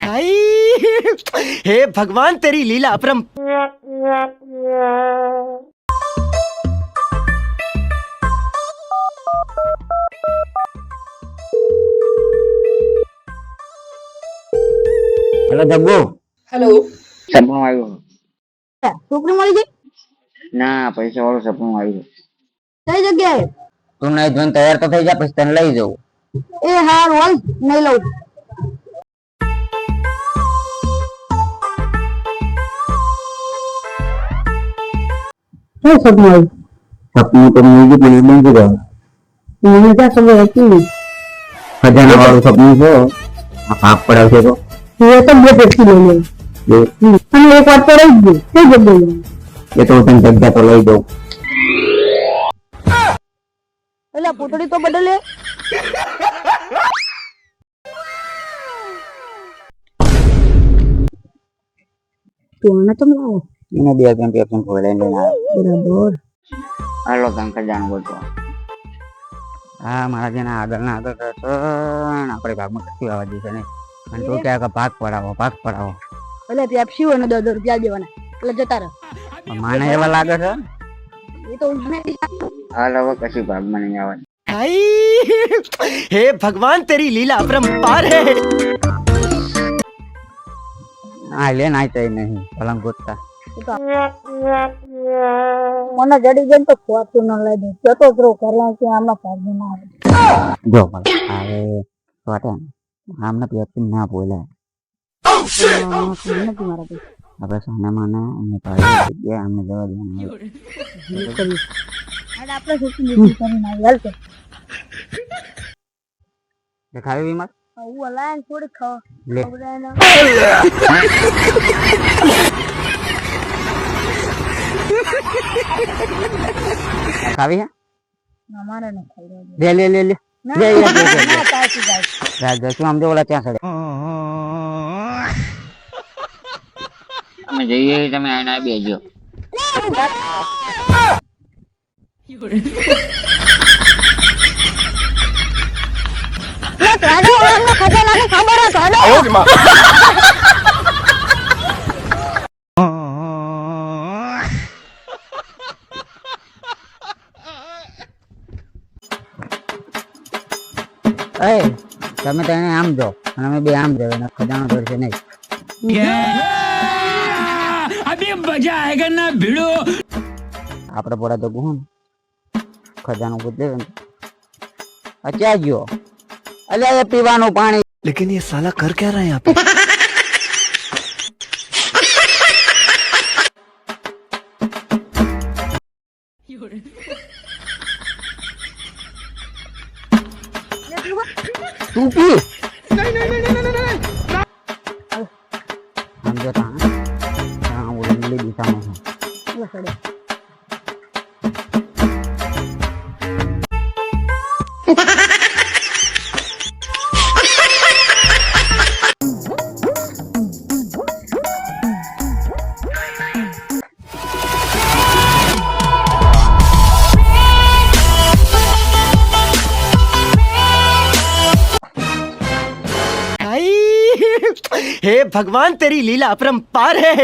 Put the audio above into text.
भाई हे भगवान तेरी लीला अपरम। हेलो जग्गू हेलो सपनू આવ્યું છોકરી મળી ગઈ ના પૈસા વાળું સપનું આવ્યું કઈ જગ્યાએ તું નહીં જોઈને તૈયાર તો થઈ જા પછી તને લઈ જાઉં એ હાર હોય નહીં લઉં શું સપનું આવ્યું સપનું તો મ્યુઝિક મને બંધ ગયો મને ત્યાં ખબર હતી નહીં ખજાના વાળું સપનું છે આ ભાગ પડાવશે તો એ તો બે પેટી લઈ લે અને એક વાર તો રહી ગયું કઈ જગ્યાએ એ તો હું તને જગ્યા તો લઈ દઉં એટલે પૂતળી તો બદલે કોને તો લાવો એને બે પેન પેન ખોલાઈને લઈને આવ્યો બરાબર હાલો તને ખજાનો ગોતો હા મારા જેના આગળના આગળ તો આપણે ભાગમાં કશું આવવા દે છે નહીં અને તું ક્યાં કે ભાગ પડાવો એટલે પેપ્સી હોય ને 10 રૂપિયા દેવાના એટલે જતા રહે મને એવા લાગે છે એ તો મને હાલ હવે કશું ભાગમાં નહીં આવવાનું भाई हे भगवान तेरी लीला अपरंपार है। હા લે નાય તઈ નહીં પલંગ ગોતતા મને જડી ગઈ તો ખોટું ન લઈ દે જતો કરો કરવા કે આમાં ભાગી ના આવે જો પણ હવે વાટે આમને પેપ્સી ના બોલાય નથી મારા ભાઈ આપણે સોનામાં અને પાડી ગયા અમને જવા દેવાનું આપણે સોચી લીધું કરીને હાલ છે ખાવી વિમલ હું અલાયન થોડી ખાવ લે ખાવી હે અમારે ન ખાઈ લે લે લે લે ના લે ના તાસી જાય રાજ શું આમ જો ઓલા ત્યાં સડે અમે જઈએ તમે આના બેજો તમે તેને આમ જો અને અમે બે આમ જઈએ ને ખજાનો કરશે નહીં अभी मजा आएगा ना भिड़ो। આપણે પોડા તો ગુણ ખજાનો પૂછે અચ્છા ગયો અલ્યા એ પીવાનું પાણી लेकिन ये साला कर क्या रहा है यहाँ पे। તું પી સમજો તા હા ઓલી લીલી દિશામાં છે भाई हे भगवान तेरी लीला अपरंपार है।